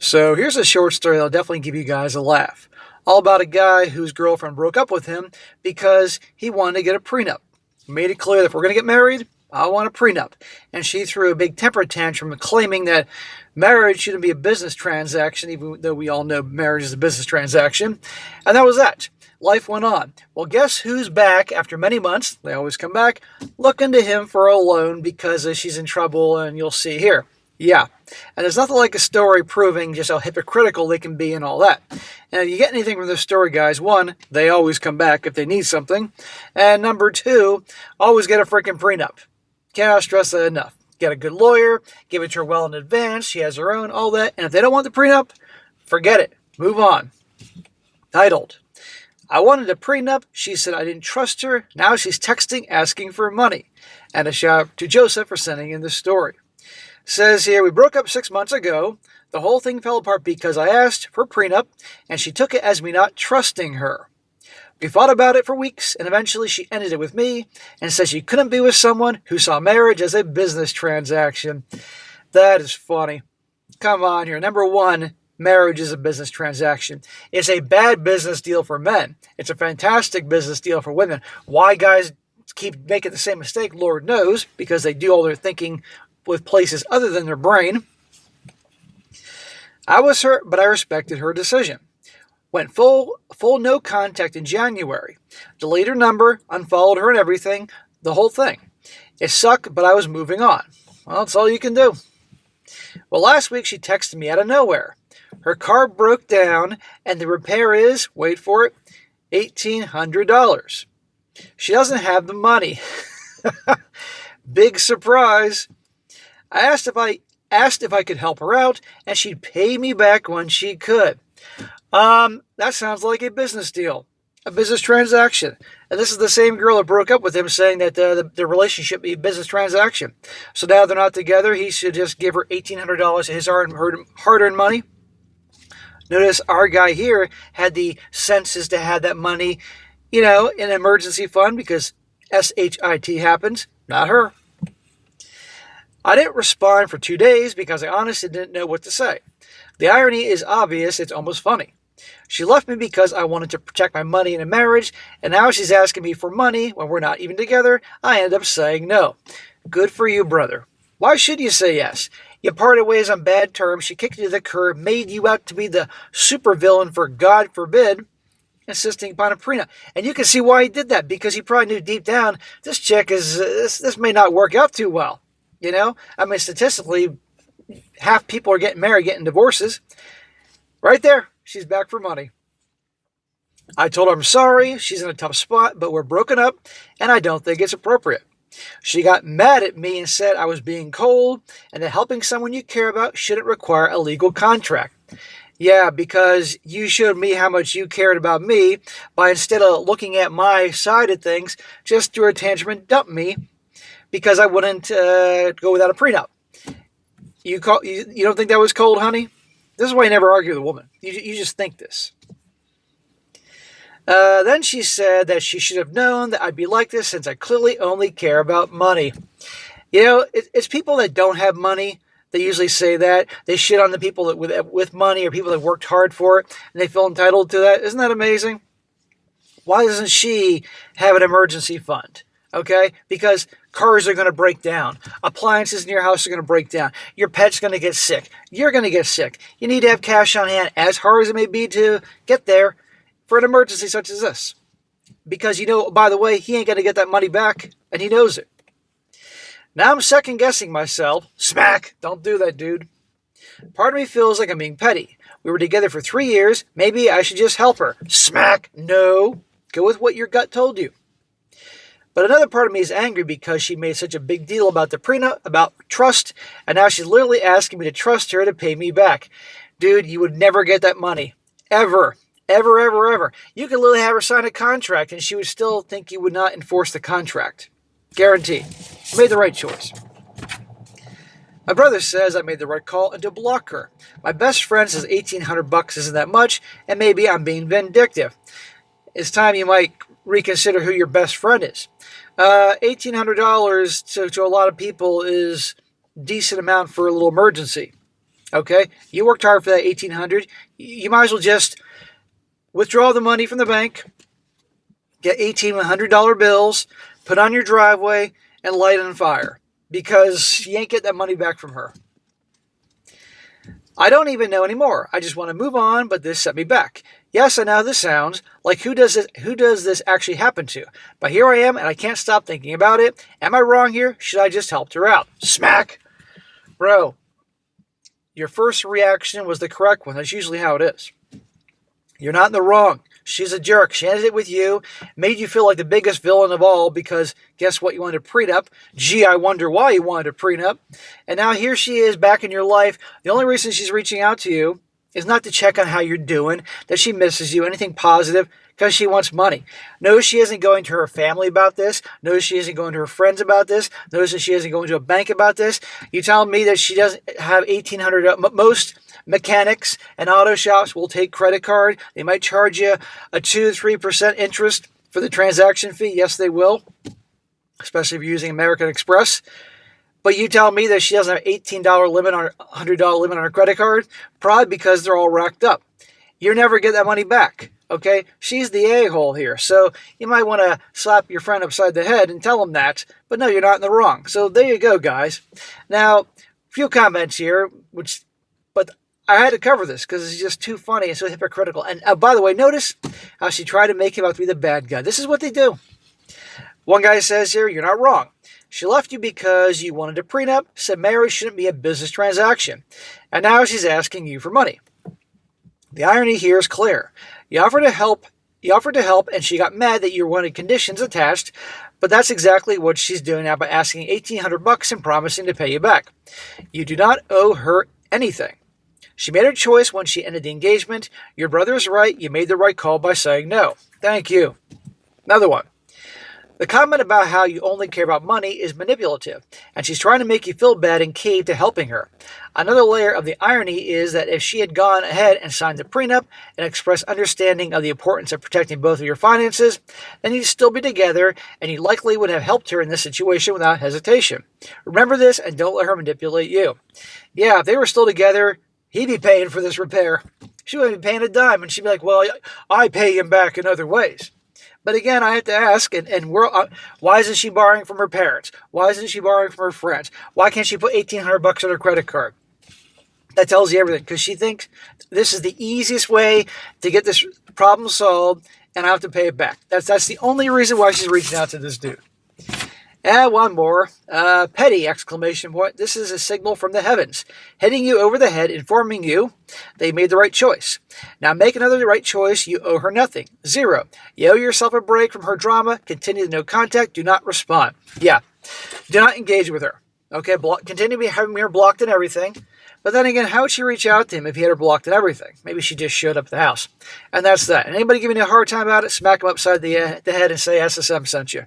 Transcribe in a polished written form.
So here's a short story that'll definitely give you guys a laugh. All about a guy whose girlfriend broke up with him because he wanted to get a prenup. Made it clear that if we're going to get married, I want a prenup. And she threw a big temper tantrum claiming that marriage shouldn't be a business transaction, even though we all know marriage is a business transaction. And that was that. Life went on. Well, guess who's back after many months? They always come back, looking to him for a loan because she's in trouble, and you'll see here. Yeah. And there's nothing like a story proving just how hypocritical they can be and all that. And if you get anything from this story, guys, one, they always come back if they need something. And number two, always get a freaking prenup. Cannot stress that enough. Get a good lawyer, give it to her well in advance, she has her own, all that. And if they don't want the prenup, forget it. Move on. Titled, I wanted a prenup. She said I didn't trust her. Now she's texting asking for money. And a shout out to Joseph for sending in this story. Says here, we broke up 6 months ago. The whole thing fell apart because I asked for a prenup, and she took it as me not trusting her. We fought about it for weeks, and eventually she ended it with me and said she couldn't be with someone who saw marriage as a business transaction. That is funny. Come on here. Number one, marriage is a business transaction. It's a bad business deal for men. It's a fantastic business deal for women. Why guys keep making the same mistake, Lord knows, because they do all their thinking with places other than their brain. I was hurt, but I respected her decision. Went full no contact in January. Deleted her number, unfollowed her and everything, the whole thing. It sucked, but I was moving on. Well, that's all you can do. Well, last week she texted me out of nowhere. Her car broke down, and the repair is, wait for it, $1,800. She doesn't have the money. Big surprise. I asked if I could help her out, and she'd pay me back when she could. That sounds like a business deal, a business transaction. And this is the same girl that broke up with him, saying that the relationship be a business transaction. So now they're not together. He should just give her $1,800 of his hard-earned money. Notice our guy here had the senses to have that money, in an emergency fund because SHIT happens, not her. I didn't respond for 2 days because I honestly didn't know what to say. The irony is obvious, it's almost funny. She left me because I wanted to protect my money in a marriage, and now she's asking me for money when we're not even together. I end up saying no. Good for you, brother. Why should you say yes? You parted ways on bad terms, she kicked you to the curb, made you out to be the supervillain for, God forbid, insisting upon a prenup. And you can see why he did that, because he probably knew deep down, this chick this may not work out too well. Statistically, half people are getting married, getting divorces. Right there, she's back for money. I told her I'm sorry, she's in a tough spot, but we're broken up, and I don't think it's appropriate. She got mad at me and said I was being cold, and that helping someone you care about shouldn't require a legal contract. Yeah, because you showed me how much you cared about me by, instead of looking at my side of things, just threw a tantrum and dumped me because I wouldn't go without a prenup. You don't think that was cold, honey? This is why you never argue with a woman. You just think this. Then she said that she should have known that I'd be like this since I clearly only care about money. It's people that don't have money. They usually say that. They shit on the people that with money or people that worked hard for it, and they feel entitled to that. Isn't that amazing? Why doesn't she have an emergency fund? Okay? Because cars are going to break down. Appliances in your house are going to break down. Your pet's going to get sick. You're going to get sick. You need to have cash on hand, as hard as it may be to get there, for an emergency such as this. Because, by the way, he ain't going to get that money back, and he knows it. Now I'm second-guessing myself. Smack! Don't do that, dude. Part of me feels like I'm being petty. We were together for 3 years. Maybe I should just help her. Smack! No. Go with what your gut told you. But another part of me is angry because she made such a big deal about the prenup, about trust, and now she's literally asking me to trust her to pay me back. Dude, you would never get that money. Ever. Ever, ever, ever. You could literally have her sign a contract and she would still think you would not enforce the contract. Guarantee. You made the right choice. My brother says I made the right call and to block her. My best friend says $1,800 isn't that much, and maybe I'm being vindictive. It's time you might reconsider who your best friend is. $1,800 to a lot of people is a decent amount for a little emergency. Okay, you worked hard for that $1,800. You might as well just withdraw the money from the bank, get $1,800 bills, put on your driveway, and light it on fire, because you ain't get that money back from her. I don't even know anymore. I just want to move on, but this set me back. Yes, I know this sounds like who does this actually happen to? But here I am, and I can't stop thinking about it. Am I wrong here? Should I just help her out? Smack! Bro, your first reaction was the correct one. That's usually how it is. You're not in the wrong. She's a jerk. She ended it with you, made you feel like the biggest villain of all because guess what? You wanted a prenup. Gee, I wonder why you wanted a prenup. And now here she is back in your life. The only reason she's reaching out to you is not to check on how you're doing, that she misses you, anything positive, because she wants money. No, she isn't going to her family about this. No, she isn't going to her friends about this. No, she isn't going to a bank about this. You tell me that she doesn't have $1,800. Most mechanics and auto shops will take credit card. They might charge you a 2-3% interest for the transaction fee. Yes, they will, especially if you're using American Express. But you tell me that she doesn't have $18 limit on $100 limit on her credit card, probably because they're all racked up. You never get that money back. Okay, she's the a-hole here. So you might want to slap your friend upside the head and tell him that. But no, you're not in the wrong. So there you go, guys. Now, a few comments here, but I had to cover this because it's just too funny and so hypocritical. And by the way, notice how she tried to make him out to be the bad guy. This is what they do. One guy says here, you're not wrong. She left you because you wanted a prenup, said marriage shouldn't be a business transaction. And now she's asking you for money. The irony here is clear. You offered to help, and she got mad that you wanted conditions attached, but that's exactly what she's doing now by asking $1,800 and promising to pay you back. You do not owe her anything. She made her choice when she ended the engagement. Your brother is right. You made the right call by saying no. Thank you. Another one. The comment about how you only care about money is manipulative, and she's trying to make you feel bad and cave to helping her. Another layer of the irony is that if she had gone ahead and signed the prenup and expressed understanding of the importance of protecting both of your finances, then you'd still be together, and you likely would have helped her in this situation without hesitation. Remember this, and don't let her manipulate you. Yeah, if they were still together, he'd be paying for this repair. She wouldn't be paying a dime, and she'd be like, well, I pay him back in other ways. But again, I have to ask, why isn't she borrowing from her parents? Why isn't she borrowing from her friends? Why can't she put $1,800 on her credit card? That tells you everything, because she thinks this is the easiest way to get this problem solved, and I have to pay it back. That's the only reason why she's reaching out to this dude. And one more, petty exclamation point. This is a signal from the heavens, hitting you over the head, informing you they made the right choice. Now make another right choice. You owe her nothing. 0. You owe yourself a break from her drama. Continue the no contact. Do not respond. Yeah. Do not engage with her. Okay. Continue to be having her blocked and everything. But then again, how would she reach out to him if he had her blocked and everything? Maybe she just showed up at the house. And that's that. And anybody giving you a hard time about it, smack him upside the head and say SSM sent you.